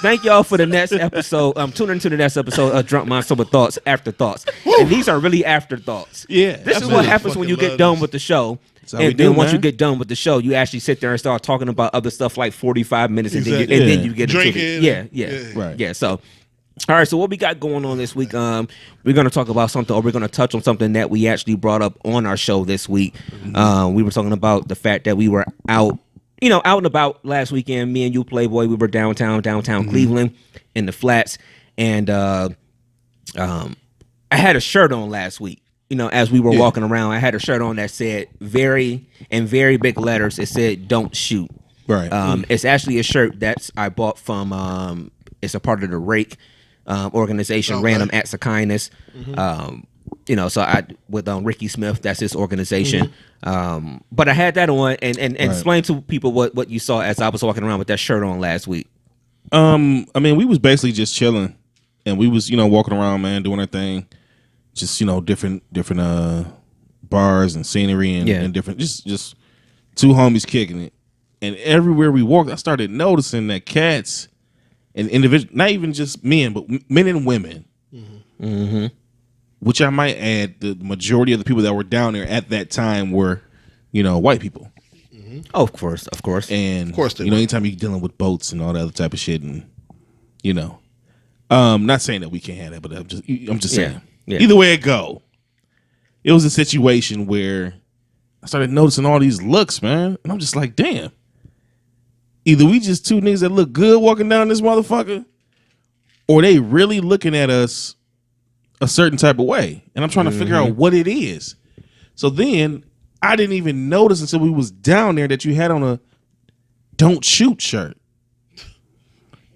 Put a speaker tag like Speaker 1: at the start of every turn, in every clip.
Speaker 1: Thank y'all for the next episode. Tune into the next episode of Drunk Mind Sober Thoughts, Afterthoughts. Woo! And these are really afterthoughts.
Speaker 2: Yeah.
Speaker 1: This is what happens when you get done with the show. And then once you get done with the show, you actually sit there and start talking about other stuff like 45 minutes, and then you get into it. Yeah. So, all right. So what we got going on this week? We're going to talk about something, or we're going to touch on something that we actually brought up on our show this week. We were talking about the fact that we were out and about last weekend. Me and you, Playboy, we were downtown Cleveland in the flats, and I had a shirt on last week. As we were walking around, I had a shirt on that said very big letters. It said "Don't shoot."
Speaker 2: Right.
Speaker 1: It's actually a shirt that I bought from. It's a part of the Rake organization, Random Acts of Kindness. So I with Ricky Smith, that's his organization. But I had that on and explain to people what you saw as I was walking around with that shirt on last week.
Speaker 2: We was basically just chilling, and we was walking around, man, doing our thing. Just different bars and scenery and different just two homies kicking it, and everywhere we walked, I started noticing that cats and individuals, not even just men, but men and women, which I might add, the majority of the people that were down there at that time were, white people.
Speaker 1: Oh, of course,
Speaker 2: and of course, anytime you're dealing with boats and all that other type of shit, and not saying that we can't have that, but I'm just saying. Yeah. Either way it go, it was a situation where I started noticing all these looks, man, and I'm just like, damn. Either we just two niggas that look good walking down this motherfucker, or they really looking at us a certain type of way, and I'm trying to figure out what it is. So then I didn't even notice until we was down there that you had on a "Don't Shoot" shirt,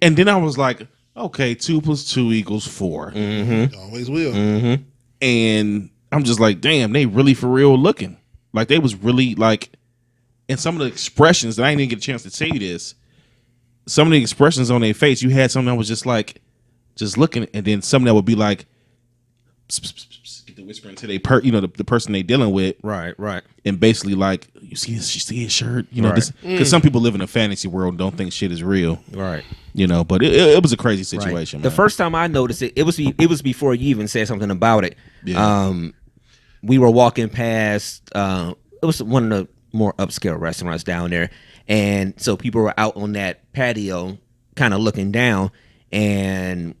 Speaker 2: and then I was like, okay, 2 + 2 = 4.
Speaker 3: Always will.
Speaker 2: And I'm just like, damn, they really for real looking. Like they was really like, and some of the expressions that I didn't even get a chance to say this, some of the expressions on their face, you had something that was just like, just looking, and then something that would be like, get the whispering to they the person they dealing with,
Speaker 1: right,
Speaker 2: and basically like, you see his shirt, because some people live in a fantasy world and don't think shit is real,
Speaker 1: right.
Speaker 2: But it was a crazy situation.
Speaker 1: Right.
Speaker 2: Man.
Speaker 1: The first time I noticed it, it was before you even said something about it. Yeah. We were walking past. It was one of the more upscale restaurants down there, and so people were out on that patio, kind of looking down, and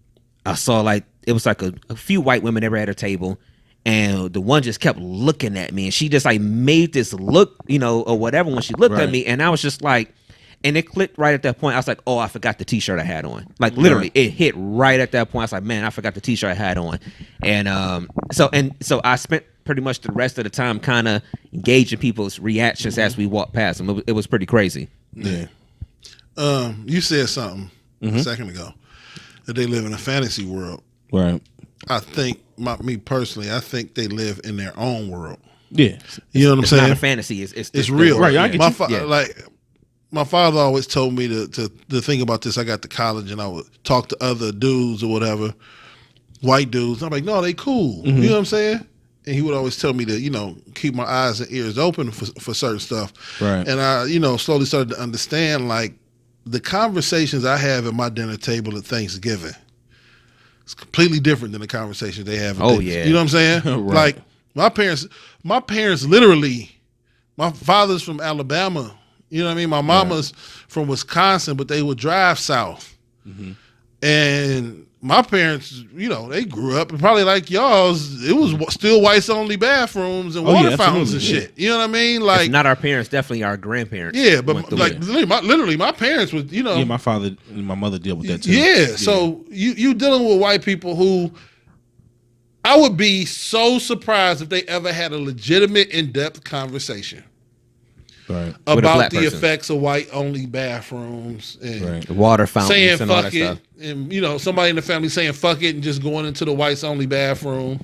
Speaker 1: I saw it was like a few white women that were at a table, and the one just kept looking at me, and she just made this look, or whatever when she looked at me, and I was just like. And it clicked right at that point. I was like, oh, I forgot the T-shirt I had on. Like, literally, it hit right at that point. I was like, man, I forgot the T-shirt I had on. And so I spent pretty much the rest of the time kind of engaging people's reactions as we walked past them. It was pretty crazy.
Speaker 3: Yeah. You said something a second ago, that they live in a fantasy world.
Speaker 2: Right.
Speaker 3: I think, me personally, I think they live in their own world.
Speaker 2: Yeah.
Speaker 3: You know what I'm saying?
Speaker 1: It's not a fantasy. It's
Speaker 3: real.
Speaker 2: Right. I get
Speaker 3: you. My father always told me to think about this. I got to college and I would talk to other dudes or whatever, white dudes. I'm like, no, they cool. You know what I'm saying? And he would always tell me to, keep my eyes and ears open for certain stuff.
Speaker 2: Right.
Speaker 3: And I, slowly started to understand, like, the conversations I have at my dinner table at Thanksgiving, it's completely different than the conversations they have.
Speaker 1: Yeah.
Speaker 3: You know what I'm saying?
Speaker 2: Right.
Speaker 3: Like, my parents literally, my father's from Alabama. You know what I mean? My mama's from Wisconsin, but they would drive south. And my parents, they grew up, and probably like y'all's, it was still whites only bathrooms and water fountains and shit. You know what I mean? Like,
Speaker 1: if not our parents, definitely our grandparents.
Speaker 3: Yeah, but like literally, my parents was,
Speaker 2: Yeah, my father and my mother dealt with that too.
Speaker 3: Yeah, so you dealing with white people who, I would be so surprised if they ever had a legitimate, in-depth conversation.
Speaker 2: Right.
Speaker 3: About the effects of white-only bathrooms and
Speaker 1: the water fountains
Speaker 3: saying
Speaker 1: and
Speaker 3: fuck
Speaker 1: all that
Speaker 3: it,
Speaker 1: stuff.
Speaker 3: and somebody in the family saying fuck it and just going into the whites-only bathroom.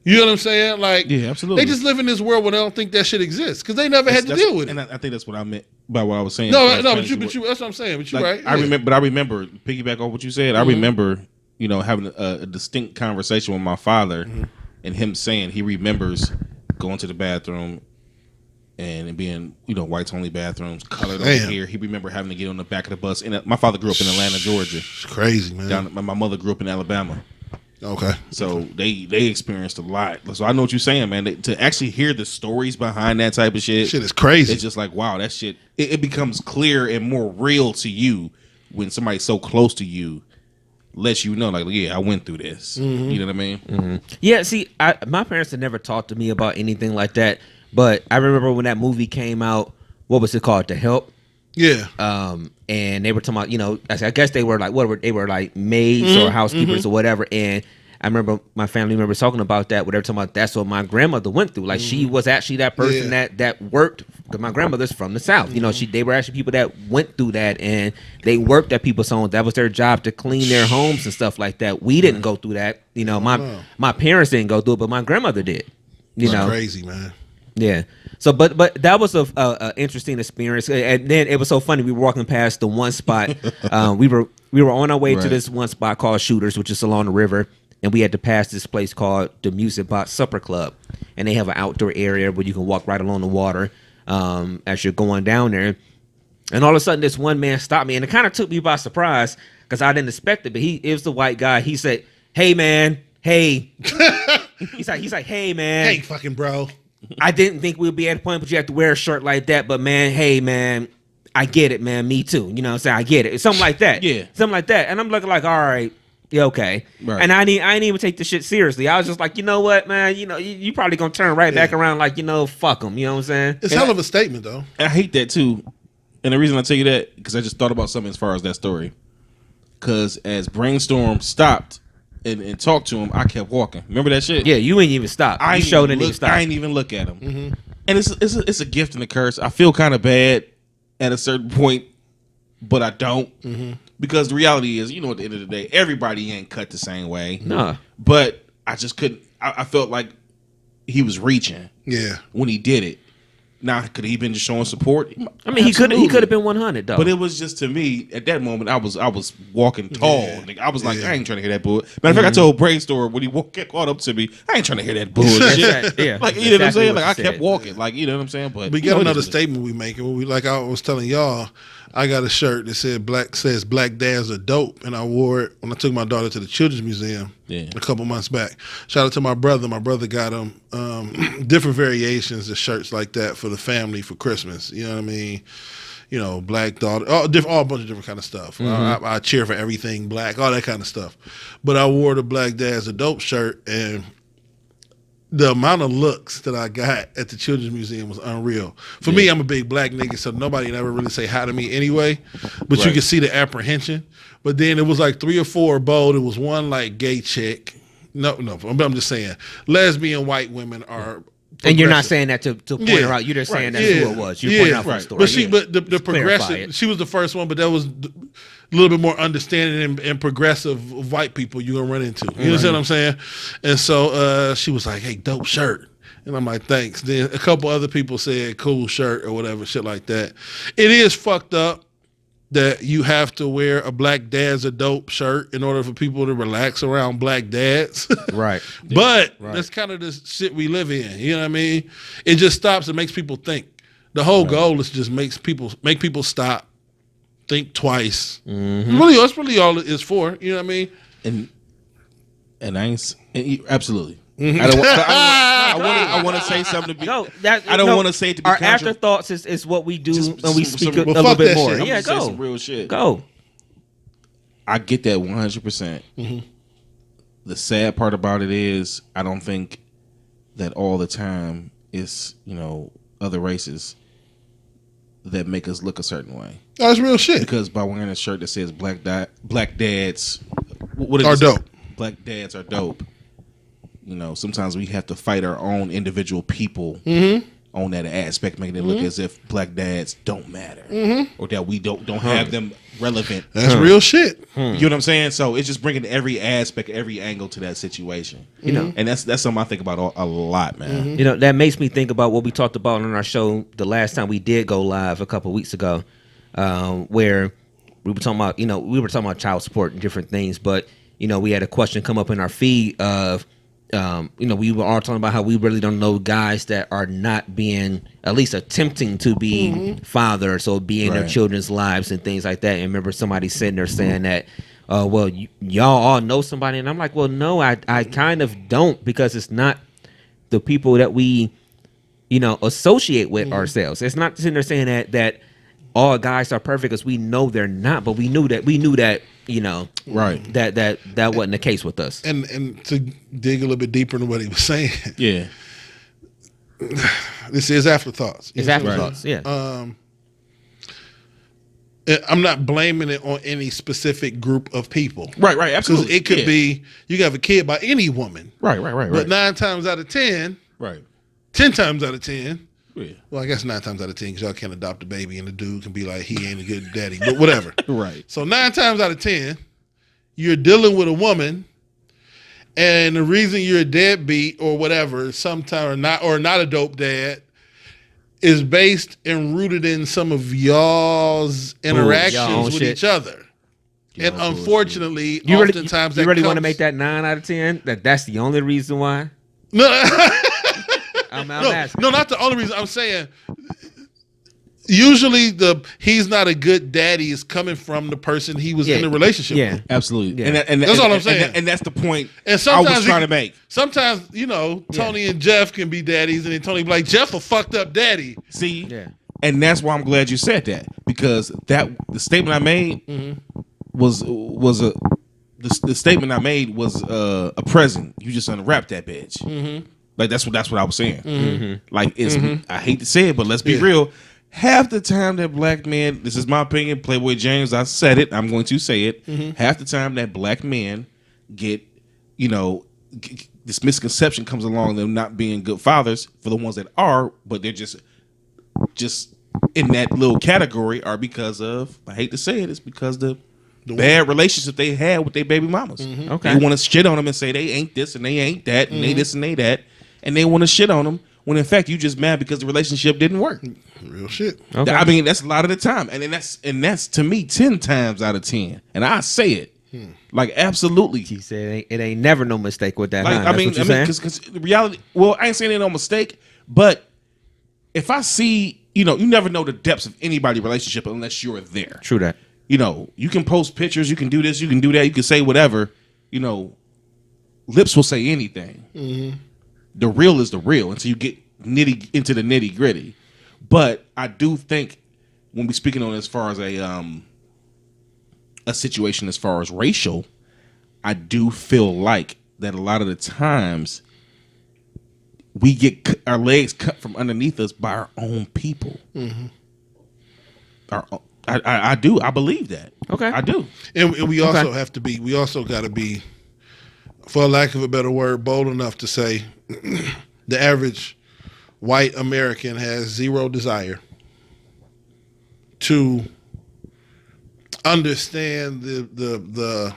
Speaker 3: You know what I'm saying? Like,
Speaker 2: yeah, absolutely.
Speaker 3: They just live in this world where they don't think that shit exists because they never had to deal with it.
Speaker 2: And I think that's what I meant by what I was saying.
Speaker 3: But you, that's what I'm saying. But you right.
Speaker 2: I remember piggyback on what you said. I remember, having a distinct conversation with my father, and him saying he remembers going to the bathroom and it being, whites only bathrooms, colored over here. He remember having to get on the back of the bus. And my father grew up in Atlanta, Georgia.
Speaker 3: It's crazy, man.
Speaker 2: My mother grew up in Alabama.
Speaker 3: Okay.
Speaker 2: So they experienced a lot. So I know what you're saying, man. To actually hear the stories behind that type of shit
Speaker 3: is crazy.
Speaker 2: It's just like, wow, that shit. It becomes clear and more real to you when somebody so close to you lets you know, like, yeah, I went through this.
Speaker 3: Mm-hmm.
Speaker 2: You know what I mean?
Speaker 1: Mm-hmm. Yeah. See, my parents had never talked to me about anything like that. But I remember when that movie came out. What was it called? The Help.
Speaker 3: Yeah.
Speaker 1: And they were talking about, I guess they were like, they were like maids or housekeepers or whatever. And I remember my family members talking about that. Whatever, talking about that's what my grandmother went through. Like she was actually that person that worked. Because my grandmother's from the South. They were actually people that went through that, and they worked at people's homes. That was their job, to clean their homes and stuff like that. We didn't go through that. My parents didn't go through it, but my grandmother did.
Speaker 3: That's crazy, man.
Speaker 1: Yeah. So, but that was a interesting experience, and then it was so funny. We were walking past the one spot. We were on our way to this one spot called Shooters, which is along the river, and we had to pass this place called the Music Box Supper Club, and they have an outdoor area where you can walk right along the water as you're going down there. And all of a sudden, this one man stopped me, and it kind of took me by surprise because I didn't expect it. But it was the white guy. He said, "Hey, man, hey." he's like, "Hey, man,
Speaker 3: hey, fucking bro."
Speaker 1: I didn't think we'd be at a point, but you have to wear a shirt like that. But man, hey man, I get it, man. Me too. You know what I'm saying? I get it. Something like that.
Speaker 2: Yeah.
Speaker 1: Something like that. And I'm looking like, all right, yeah, okay. Right. And I didn't even take the shit seriously. I was just like, you know what, man? You probably gonna turn right back around like, fuck them. You know what I'm saying?
Speaker 3: It's hell of a statement, though.
Speaker 2: I hate that too. And the reason I tell you that, because I just thought about something as far as that story. Because as Brainstorm stopped and talked to him, I kept walking. Remember that shit?
Speaker 1: Yeah, you ain't even stopped. You showed it even stopped.
Speaker 2: I ain't even look at him. Mm-hmm. And it's a gift and a curse. I feel kind of bad at a certain point, but I don't. Mm-hmm. Because the reality is, at the end of the day, everybody ain't cut the same way.
Speaker 1: Nah.
Speaker 2: But I just couldn't. I felt like he was reaching.
Speaker 3: Yeah.
Speaker 2: When he did it. Now, could he been just showing support?
Speaker 1: I mean, he could have been 100 though.
Speaker 2: But it was just, to me at that moment, I was walking tall. Yeah. I was like, I ain't trying to hear that bull. Matter of fact, I told Brainstorm when he caught up to me, I ain't trying to hear that bullshit.
Speaker 1: Yeah,
Speaker 2: like, you know what I'm saying? Like, I kept walking. Like, you know what I'm saying? But
Speaker 3: we got another statement we making. Like I was telling y'all, I got a shirt that says black dads are dope, and I wore it when I took my daughter to the Children's Museum a couple months back. Shout out to my brother. My brother got him different variations of shirts like that for the family for Christmas. You know what I mean? Black daughter, all a bunch of different kind of stuff. Mm-hmm. I cheer for everything black, all that kind of stuff. But I wore the black dads are dope shirt, and the amount of looks that I got at the Children's Museum was unreal. For me, I'm a big black nigga, so nobody never really say hi to me anyway. But you can see the apprehension. But then it was like 3 or 4 bold. It was one like gay chick. No, I'm just saying lesbian white women are.
Speaker 1: And you're not saying that to point her out. You're just saying that's who it was. You're pointing out for the story.
Speaker 3: But the progressive, she was the first one, but that was a little bit more understanding and progressive of white people you're gonna run into. You understand what I'm saying? And so she was like, "Hey, dope shirt." And I'm like, "Thanks." Then a couple other people said, "Cool shirt" or whatever, shit like that. It is fucked up that you have to wear a black dad's a dope shirt in order for people to relax around black dads.
Speaker 1: Right.
Speaker 3: But that's kind of the shit we live in. You know what I mean? It just stops and makes people think. The whole goal is just make people stop, think twice. Mm-hmm. That's really all it is for. You know what I mean?
Speaker 2: And absolutely. I want to say something to be.
Speaker 1: No,
Speaker 2: I don't want to say it to be.
Speaker 1: Our afterthoughts is what we do when we speak a little bit more.
Speaker 3: Shit.
Speaker 1: Yeah, go.
Speaker 2: Some real shit.
Speaker 1: Go.
Speaker 2: I get that 100%. Mm-hmm. The sad part about it is I don't think that all the time it's other races that make us look a certain way.
Speaker 3: That's real shit.
Speaker 2: Because by wearing a shirt that says black dads
Speaker 3: are dope.
Speaker 2: Black dads are dope. Sometimes we have to fight our own individual people on that aspect, making it look as if black dads don't matter or that we don't have them relevant.
Speaker 3: That's real shit.
Speaker 2: You know what I'm saying? So it's just bringing every aspect, every angle to that situation. And that's something I think about a lot, man.
Speaker 1: That makes me think about what we talked about on our show the last time we did go live a couple of weeks ago, where we were talking about child support and different things, but we had a question come up in our feed of we were all talking about how we really don't know guys that are not being, at least attempting to be fathers or be in their children's lives and things like that. And remember somebody sitting there saying that, well, y'all all know somebody. And I'm like, well, no, I kind of don't, because it's not the people that we, associate with ourselves. It's not sitting there saying that all guys are perfect, because we know they're not, but we knew that, right. That wasn't the case with us.
Speaker 3: And to dig a little bit deeper into what he was saying.
Speaker 2: Yeah.
Speaker 3: This is Afterthoughts.
Speaker 1: It's Afterthoughts, yeah.
Speaker 3: I'm not blaming it on any specific group of people.
Speaker 2: Right, absolutely.
Speaker 3: Because it could be, you can have a kid by any woman.
Speaker 2: Right.
Speaker 3: But 9 times out of 10,
Speaker 2: right.
Speaker 3: 10 times out of 10,
Speaker 2: yeah.
Speaker 3: Well, I guess 9 times out of 10, because y'all can't adopt a baby and the dude can be like, he ain't a good daddy, but whatever.
Speaker 2: Right.
Speaker 3: So 9 times out of 10, you're dealing with a woman, and the reason you're a deadbeat or whatever, sometime or not a dope dad, is based and rooted in some of y'all's interactions with each other. And unfortunately, oftentimes
Speaker 1: you really want to make that 9 out of 10? That's the only reason why?
Speaker 3: No.
Speaker 1: I'm asking.
Speaker 3: No, not the only reason. I'm saying usually he's not a good daddy is coming from the person he was in a relationship with.
Speaker 2: Absolutely.
Speaker 3: Yeah. And that's all I'm saying.
Speaker 2: And that's the point
Speaker 3: and sometimes
Speaker 2: I was trying to make.
Speaker 3: Sometimes, Tony and Jeff can be daddies, and then Tony be like, Jeff a fucked up daddy.
Speaker 2: See? Yeah. And that's why I'm glad you said that, because the statement I made was the statement I made was a present. You just unwrap that bitch. Mm-hmm. Like that's what I was saying. Mm-hmm. Like it's I hate to say it, but let's be real. Half the time that black men, this is my opinion, Playboy James, I said it, I'm going to say it. Mm-hmm. Half the time that black men get, this misconception comes along them not being good fathers for the ones that are, but they're just in that little category are because of, I hate to say it, it's because the bad relationship they had with their baby mamas. Mm-hmm. Okay. They want to shit on them and say they ain't this and they ain't that and they this and they that, and they want to shit on them when in fact you just mad because the relationship didn't work.
Speaker 3: Real shit.
Speaker 2: Okay. I mean, that's a lot of the time, and that's to me 10 times out of 10, and I say it like absolutely.
Speaker 1: He said it ain't never no mistake with that.
Speaker 2: Like, I mean, because the reality. Well, I ain't saying ain't no mistake, but if I see, you never know the depths of anybody's relationship unless you're there.
Speaker 1: True that.
Speaker 2: You can post pictures, you can do this, you can do that, you can say whatever. Lips will say anything. Mm-hmm. The real is the real until you get into the nitty gritty. But I do think when we're speaking on as far as a situation as far as racial, I do feel like that a lot of the times we get our legs cut from underneath us by our own people. Mm-hmm. I do. I believe that. Okay. I do.
Speaker 3: And we also have to be, we also got to be, for lack of a better word, bold enough to say the average white American has zero desire to understand the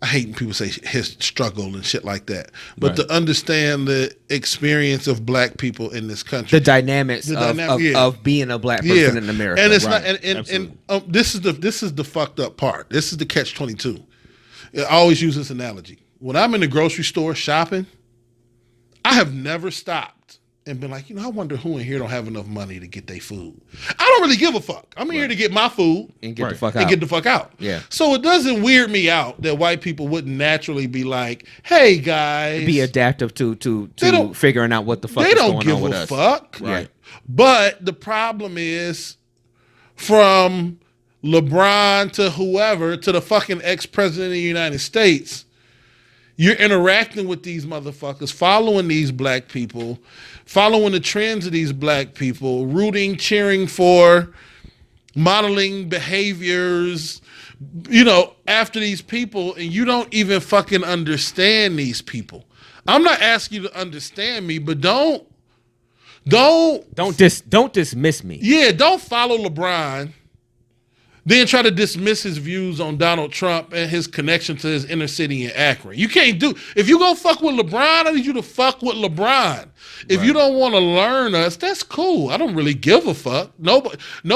Speaker 3: I hate when people say his struggle and shit like that, but to understand the experience of black people in this country,
Speaker 1: the dynamics of being a black person in America,
Speaker 3: and it's not, and this is the fucked up part. This is the catch-22. I always use this analogy. When I'm in the grocery store shopping, I have never stopped and been like, I wonder who in here don't have enough money to get their food. I don't really give a fuck. I'm here to get my food
Speaker 1: and get the fuck out.
Speaker 3: Yeah. So it doesn't weird me out that white people wouldn't naturally be like, hey guys,
Speaker 1: be adaptive to figuring out what the fuck is going on with us.
Speaker 3: They don't give a fuck. Right. But the problem is, from LeBron to whoever, to the fucking ex-president of the United States, you're interacting with these motherfuckers, following these black people, following the trends of these black people, rooting, cheering for, modeling behaviors, after these people, and you don't even fucking understand these people. I'm not asking you to understand me, but don't
Speaker 1: dismiss me.
Speaker 3: Yeah, don't follow LeBron, then try to dismiss his views on Donald Trump and his connection to his inner city in Akron. You can't do. If you go fuck with LeBron, I need you to fuck with LeBron. If you don't want to learn us, that's cool. I don't really give a fuck. No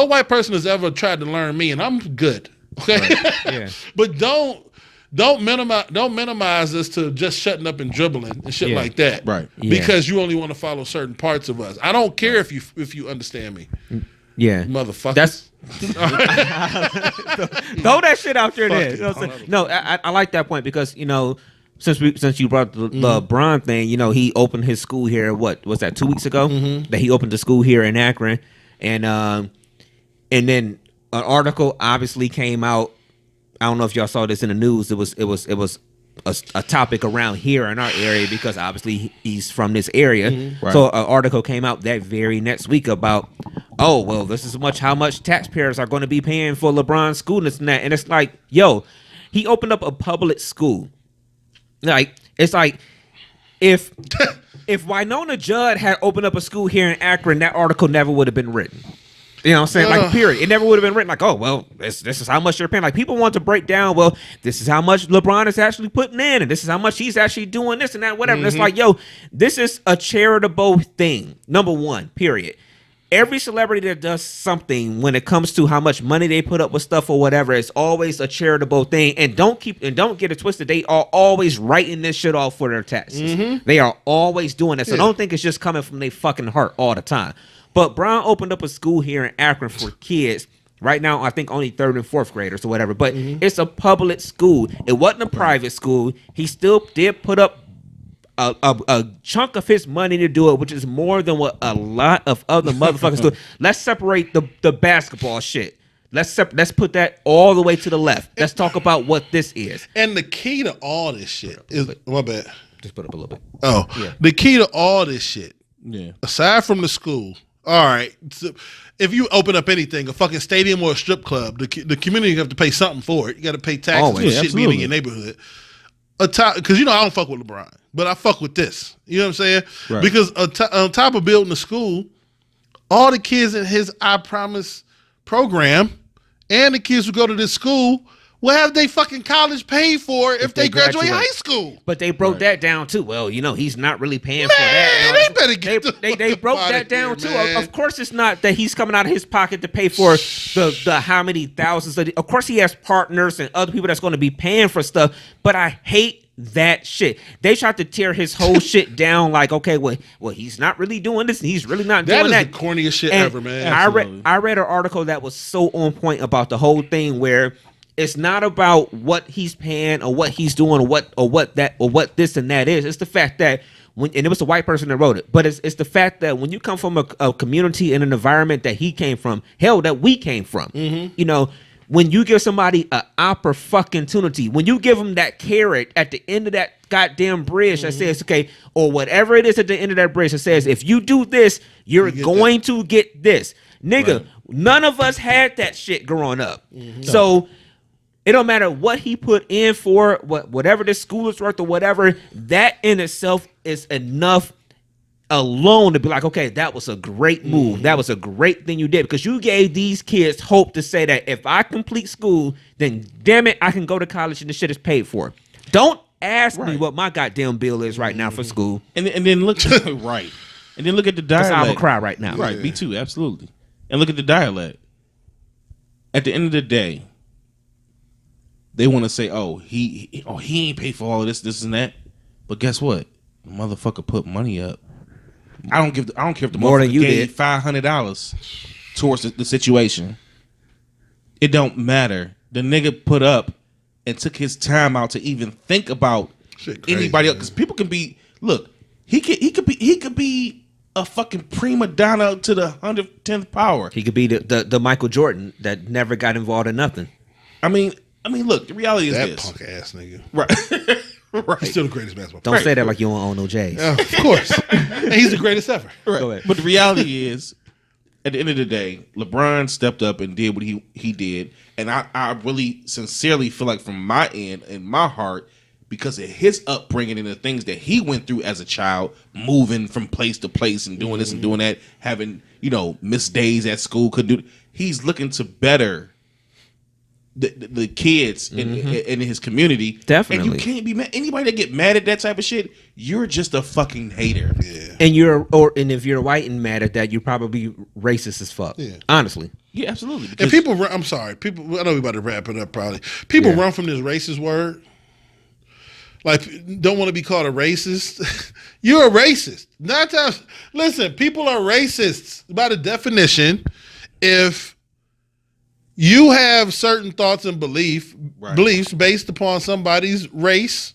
Speaker 3: white person has ever tried to learn me, and I'm good. Okay, right. Yeah. But don't don't minimize us to just shutting up and dribbling and shit like that.
Speaker 2: Right.
Speaker 3: Because you only want to follow certain parts of us. I don't care if you understand me.
Speaker 1: Yeah.
Speaker 3: Motherfucker.
Speaker 1: That's throw that shit out there. There. You know what I'm saying? No, I like that point because since you brought the LeBron thing, he opened his school here. What was that? 2 weeks ago that he opened the school here in Akron, and then an article obviously came out. I don't know if y'all saw this in the news. It was a topic around here in our area because obviously he's from this area. Right. So an article came out that very next week about, oh well, this is how much taxpayers are going to be paying for LeBron's school and this and that. And it's like, yo, he opened up a public school. Like it's like if Winona Judd had opened up a school here in Akron, that article never would have been written. You know what I'm saying? Like, period. It never would have been written like, oh, well, this is how much they're paying. Like, people want to break down, well, this is how much LeBron is actually putting in, and this is how much he's actually doing this and that, whatever. And it's like, yo, this is a charitable thing. Number one, period. Every celebrity that does something when it comes to how much money they put up with stuff or whatever, it's always a charitable thing. And don't get it twisted. They are always writing this shit off for their taxes. They are always doing that. So don't think it's just coming from their fucking heart all the time. But Brown opened up a school here in Akron for kids. Right now, I think only 3rd and 4th graders or whatever. But it's a public school. It wasn't a private school. He still did put up a chunk of his money to do it, which is more than what a lot of other motherfuckers do. Let's separate the basketball shit. Let's put that all the way to the left. Let's talk about what this is.
Speaker 3: And the key to all this shit is my bad.
Speaker 1: Just put up a little bit.
Speaker 3: Oh, yeah. The key to all this shit.
Speaker 2: Yeah.
Speaker 3: Aside from the school. All right. So if you open up anything, a fucking stadium or a strip club, the community have to pay something for it. You got to pay taxes for shit being in your neighborhood. Because I don't fuck with LeBron, but I fuck with this. You know what I'm saying? Right. Because on top of building the school, all the kids in his I Promise program and the kids who go to this school will have they fucking college paid for if they graduate high school.
Speaker 1: But they broke that down too. Well, he's not really paying for that.
Speaker 3: They better get
Speaker 1: they broke that down too. Of course, it's not that he's coming out of his pocket to pay for the how many thousands. Of course, he has partners and other people that's going to be paying for stuff. But I hate that shit. They tried to tear his whole shit down. Like, okay, well, he's not really doing this. And he's really not doing that.
Speaker 3: That is the corniest shit ever, man.
Speaker 1: I read an article that was so on point about the whole thing where it's not about what he's paying or what he's doing or what this and that is. It's the fact that and it was a white person that wrote it, but it's the fact that when you come from a community and an environment that he came from, hell, that we came from, when you give somebody an opportunity, when you give them that carrot at the end of that goddamn bridge that says, okay, or whatever it is at the end of that bridge that says, if you do this, you're going to get this. Nigga, none of us had that shit growing up. So it don't matter what he put in for, whatever this school is worth or whatever, that in itself is enough alone to be like, okay, that was a great move. That was a great thing you did because you gave these kids hope to say that if I complete school, then damn it, I can go to college and the shit is paid for. Don't ask me what my goddamn bill is right now for school.
Speaker 2: And then look right. And then look at the dialect.
Speaker 1: I will cry right now.
Speaker 2: Right, me too, absolutely. And look at the dialect. At the end of the day, they want to say, oh, he ain't paid for all of this and that. But guess what? The motherfucker put money up. I don't care if the
Speaker 1: more than you
Speaker 2: gave $500 towards the situation. It don't matter. The nigga put up and took his time out to even think about anybody else. Because people can be, look, he could be a fucking prima donna to the 110th power.
Speaker 1: He could be the Michael Jordan that never got involved in nothing.
Speaker 2: I mean, look, the reality is
Speaker 3: that
Speaker 2: this.
Speaker 3: punk ass nigga.
Speaker 2: Right. Right.
Speaker 3: He's still the greatest basketball
Speaker 1: player. Don't say that like you don't own no J's.
Speaker 3: Of course. And he's the greatest ever.
Speaker 2: Right. Go ahead. But the reality is, at the end of the day, LeBron stepped up and did what he did. And I really sincerely feel like from my end, in my heart, because of his upbringing and the things that he went through as a child, moving from place to place and doing this and doing that, having, missed days at school, he's looking to better the kids in his community.
Speaker 1: Definitely.
Speaker 2: And you can't be mad. Anybody that get mad at that type of shit, you're just a fucking hater.
Speaker 3: Yeah.
Speaker 1: And if you're white and mad at that, you're probably racist as fuck. Yeah. Honestly.
Speaker 2: Yeah, absolutely.
Speaker 3: And people, I'm sorry, I know we're about to wrap it up probably. People run from this racist word. like don't want to be called a racist. You're a racist. Not times. Listen, people are racists by the definition. If you have certain thoughts and beliefs based upon somebody's race,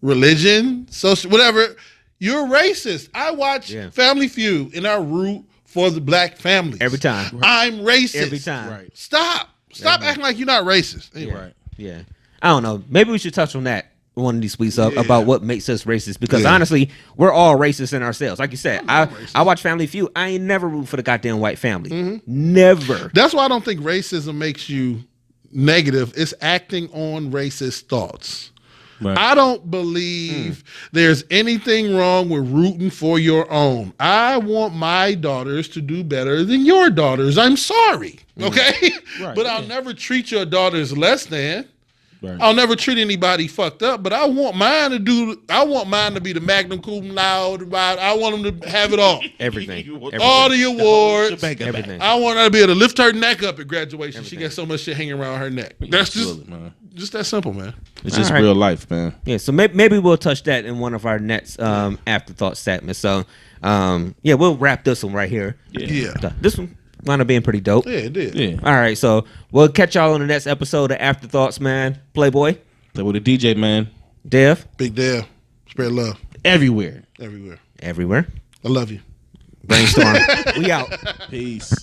Speaker 3: religion, social, whatever, you're racist. I watch Family Feud and I root for the black families
Speaker 1: every time.
Speaker 3: I'm racist
Speaker 1: every time.
Speaker 2: Right.
Speaker 3: Stop acting like you're not racist. Anyway.
Speaker 2: Right.
Speaker 1: Yeah. I don't know. Maybe we should touch on that one of these weeks about what makes us racist, because honestly, we're all racist in ourselves. Like you said, I watch Family Feud. I ain't never root for the goddamn white family. Never.
Speaker 3: That's why I don't think racism makes you negative. It's acting on racist thoughts. Right. I don't believe there's anything wrong with rooting for your own. I want my daughters to do better than your daughters. I'm sorry. Okay? Right, but I'll never treat your daughters less than. Right. I'll never treat anybody fucked up, but I want mine to be the magnum cum laude. I want them to have it all.
Speaker 1: Everything.
Speaker 3: All the awards.
Speaker 1: Everything.
Speaker 3: I want her to be able to lift her neck up at graduation. Everything. She got so much shit hanging around her neck. That's just that simple, man.
Speaker 2: It's just real life, man.
Speaker 1: Yeah, so maybe we'll touch that in one of our next afterthought segments. So, we'll wrap this one right here.
Speaker 3: Yeah.
Speaker 1: This one wound up being pretty dope.
Speaker 3: Yeah, it did.
Speaker 2: Yeah.
Speaker 1: All right, so we'll catch y'all on the next episode of Afterthoughts, man. Playboy.
Speaker 2: Play with a DJ, man.
Speaker 1: Dev.
Speaker 3: Big Dev. Spread love.
Speaker 2: Everywhere.
Speaker 3: Everywhere.
Speaker 1: Everywhere.
Speaker 3: I love you.
Speaker 1: Brainstorm. We out.
Speaker 2: Peace.